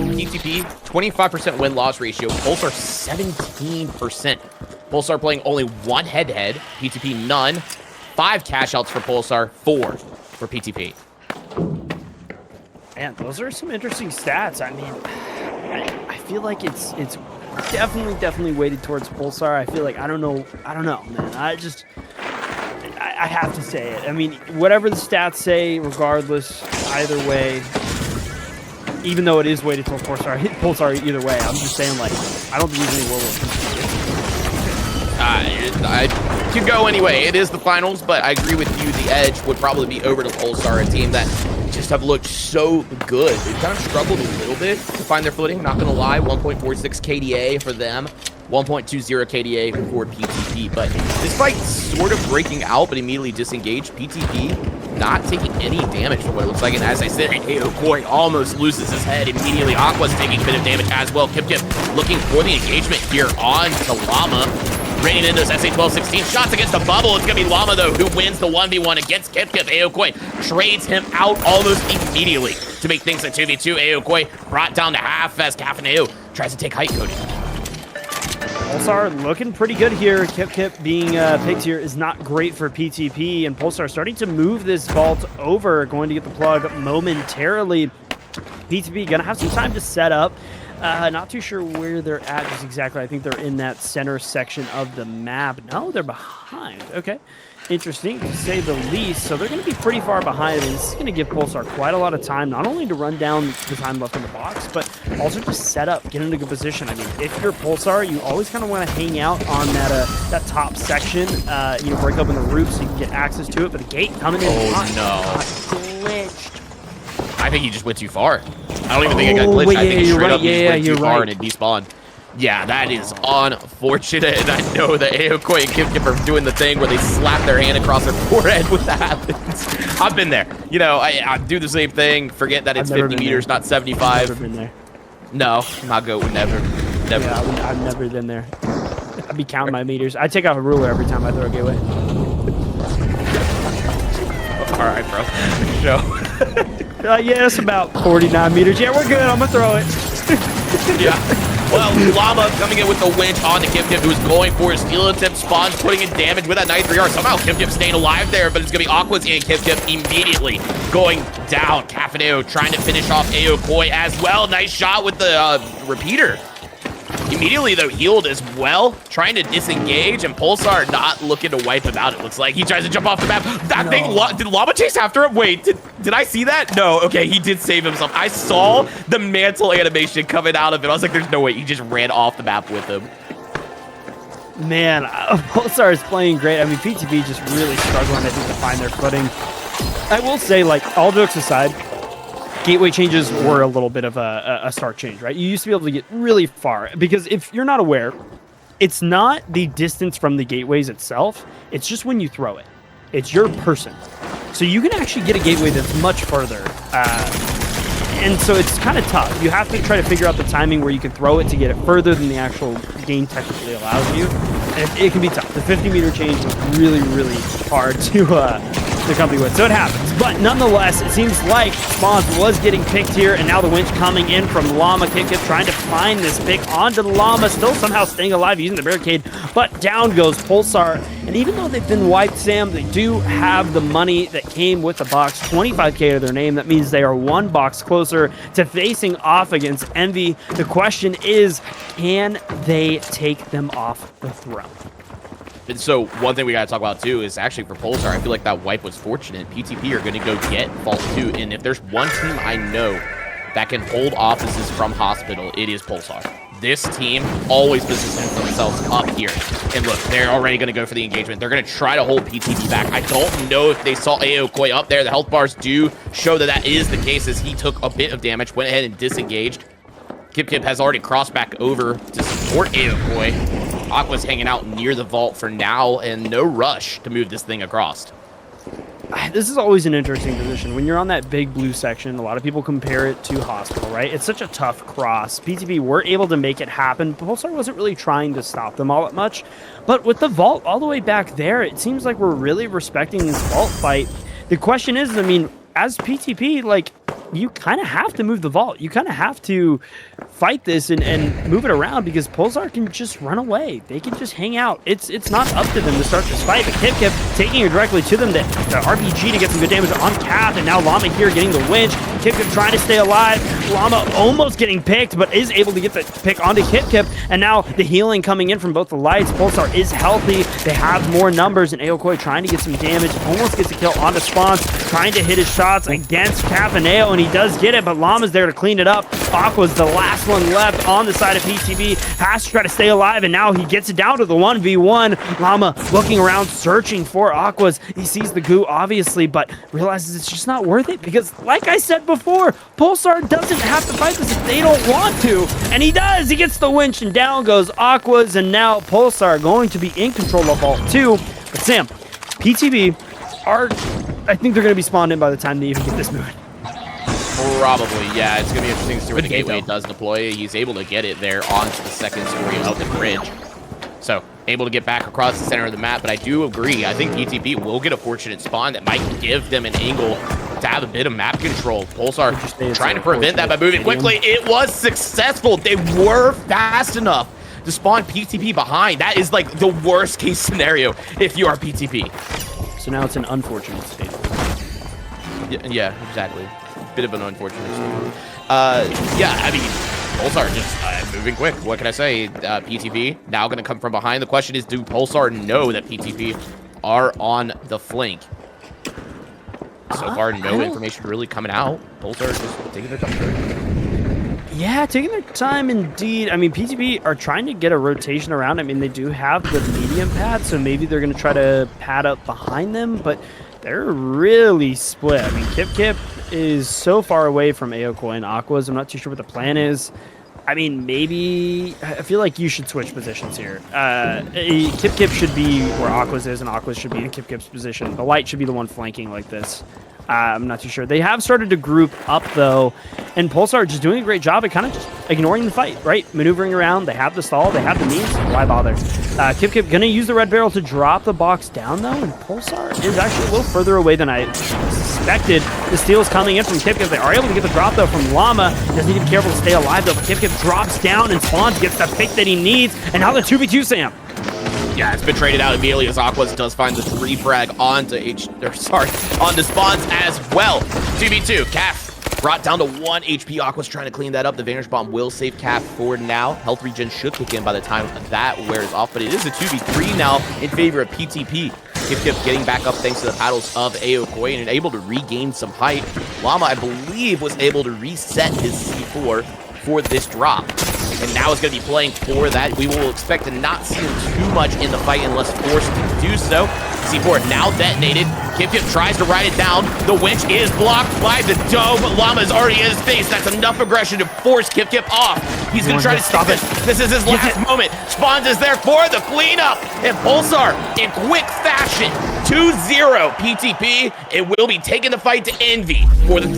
PTP, 25% win-loss ratio. Pulsar, 17%. Pulsar playing only one head-to-head. PTP, none. 5 cash-outs for Pulsar, 4 for PTP. Man, those are some interesting stats. I mean, I feel like it's definitely weighted towards Pulsar. I feel like I don't know, man. I have to say it. I mean, whatever the stats say, regardless, either way, even though it is weighted towards Pulsar either way, I'm just saying, like, I don't think there's any world I could go anyway. It is the finals, but I agree with you. The edge would probably be over to Pulsar, a team that just have looked so good. They've kind of struggled a little bit to find their footing, not going to lie. 1.46 KDA for them. 1.20 KDA for PTP, but despite sort of breaking out but immediately disengaged, PTP not taking any damage from what it looks like. And as I said, Koi almost loses his head immediately. Aqua's taking a bit of damage as well. Kip looking for the engagement here on to Llama. Raining in those SA-12-16 shots against the bubble. It's going to be Llama, though, who wins the 1v1 against Kip. Aokoi trades him out almost immediately to make things a 2v2. Aokoi brought down to half as Cafaneo tries to take height coding. Pulsar looking pretty good here. Kip being picked here is not great for PTP, and Pulsar starting to move this vault over, going to get the plug momentarily. PTP gonna have some time to set up. Not too sure where they're at just exactly. I think they're in that center section of the map. No, they're behind. Okay. Interesting, to say the least. So they're going to be pretty far behind, and this is going to give Pulsar quite a lot of time, not only to run down the time left in the box, but also to set up, get into a good position. I mean, if you're Pulsar, you always kind of want to hang out on that top section, break open the roof so you can get access to it, but the gate coming in. Oh, no. Glitched. I think he just went too far. I don't even think it got glitched. I think he straight up just went too far and it despawned. Yeah, that is unfortunate, and I know that Aokoi and Kip are doing the thing where they slap their hand across their forehead when that happens. I've been there. You know, I do the same thing, forget that it's 50 meters, not 75. I've never been there. No, my goat would never. Yeah, I've never been there. I'd be counting my meters. I take out a ruler every time I throw a gateway. All right, bro. Show. Yeah, it's about 49 meters. Yeah, we're good. I'm going to throw it. Yeah. Well, Llama coming in with the winch on to Kip, who's going for his steel tip spawns, putting in damage with that nice 3R. Somehow Kip staying alive there, but it's going to be Aqua's and Kip immediately going down. Cafaneo trying to finish off Aokoi as well. Nice shot with the repeater. Immediately, though, healed as well, trying to disengage, and Pulsar not looking to wipe him out, it looks like. He tries to jump off the map. That thing, did Llama chase after him? Wait, did I see that? No, okay, he did save himself. I saw the mantle animation coming out of it. I was like, there's no way. He just ran off the map with him. Man, Pulsar is playing great. I mean, PTP just really struggling, I think, to find their footing. I will say, like, all jokes aside, gateway changes were a little bit of a start change, right? You used to be able to get really far, because if you're not aware, it's not the distance from the gateways itself, it's just when you throw it. It's your person. So you can actually get a gateway that's much further. And so it's kind of tough. You have to try to figure out the timing where you can throw it to get it further than the actual game technically allows you. And it can be tough. The 50-meter change was really, really hard to company with, so it happens. But nonetheless, it seems like Spawns was getting picked here, and now the winch coming in from Llama. Kip trying to find this pick onto Llama, still somehow staying alive using the barricade, but down goes Pulsar. And even though they've been wiped, Sam, they do have the money that came with the box, 25K to their name. That means they are one box closer to facing off against Envy. The question is, can they take them off the throne? And so one thing we got to talk about, too, is actually for Pulsar, I feel like that wipe was fortunate. PTP are going to go get Vault 2, and if there's one team I know that can hold offices from Hospital, it is Pulsar. This team always positions themselves up here. And look, they're already going to go for the engagement. They're going to try to hold PTP back. I don't know if they saw Aokoi up there. The health bars do show that that is the case, as he took a bit of damage, went ahead and disengaged. Kip has already crossed back over to support Aokoi. Aqua's hanging out near the vault for now, and no rush to move this thing across. This is always an interesting position. When you're on that big blue section, a lot of people compare it to Hospital, right? It's such a tough cross. PTP were able to make it happen. Pulsar wasn't really trying to stop them all that much. But with the vault all the way back there, it seems like we're really respecting this vault fight. The question is, I mean, as PTP, like, you kind of have to move the vault. You kind of have to fight this and move it around because Pulsar can just run away. They can just hang out. It's not up to them to start this fight, but Kip taking it directly to them, the RPG to get some good damage on Cap, and now Llama here getting the winch. Kip trying to stay alive. Llama almost getting picked, but is able to get the pick onto Kip, and now the healing coming in from both the lights. Pulsar is healthy. They have more numbers, and Aokoi trying to get some damage. Almost gets a kill onto Spawns, trying to hit his shots against Cap and Ao, and he does get it, but Llama's there to clean it up. Aqua's the last one left on the side of PTP. Has to try to stay alive, and now he gets it down to the 1v1. Llama looking around, searching for Aquas. He sees the goo, obviously, but realizes it's just not worth it because, like I said before, Pulsar doesn't have to fight this if they don't want to, and he does. He gets the winch, and down goes Aquas, and now Pulsar going to be in control of Vault 2. But Sam, PTP are, I think they're going to be spawned in by the time they even get this moving. Probably, yeah. It's going to be interesting to see where the gateway does deploy. He's able to get it there onto the second story of the bridge. So, able to get back across the center of the map, but I do agree. I think PTP will get a fortunate spawn that might give them an angle to have a bit of map control. Pulsar trying to prevent that by moving quickly. It was successful. They were fast enough to spawn PTP behind. That is like the worst case scenario if you are PTP. So now it's an unfortunate state. Yeah, exactly. Bit of an unfortunate state. Yeah, I mean, Pulsar just moving quick. What can I say? PTP now going to come from behind. The question is, do Pulsar know that PTP are on the flank? So far, no information really coming out. Pulsar just taking their time. Yeah, taking their time indeed. I mean, PTP are trying to get a rotation around. I mean, they do have the medium pad, so maybe they're going to try to pad up behind them, but they're really split. I mean, Kip is so far away from Aokoi and Aquas. I'm not too sure what the plan is. I mean, maybe... I feel like you should switch positions here. Kip should be where Aquas is, and Aquas should be in Kip's position. The light should be the one flanking like this. I'm not too sure. They have started to group up, though, and Pulsar just doing a great job at kind of just ignoring the fight, right? Maneuvering around. They have the stall. They have the means. Why bother? Kip going to use the red barrel to drop the box down, though, and Pulsar is actually a little further away than I suspected. The steal's coming in from Kip. They are able to get the drop, though, from Llama. Doesn't need to be careful to stay alive, though, but Kip drops down, and Spawns gets the pick that he needs, and now the 2v2, Sam. Yeah, it's been traded out immediately as Aquas does find the 3 frag onto onto Spawns as well. 2v2, Calf brought down to 1 HP. Aquas trying to clean that up. The Vanish Bomb will save Calf for now. Health regen should kick in by the time that wears off, but it is a 2v3 now in favor of PTP. Kip getting back up thanks to the paddles of Aokoi and able to regain some height. Llama, I believe, was able to reset his C4 for this drop. And now is going to be playing for that. We will expect to not see him too much in the fight unless forced to do so. C4 now detonated. Kip tries to ride it down. The winch is blocked by the dome. Llama is already in his face. That's enough aggression to force Kip off. He's going to try to stop it. This is his last moment. Spawns is there for the cleanup. And Pulsar, in quick fashion, 2-0 PTP. It will be taking the fight to Envy for the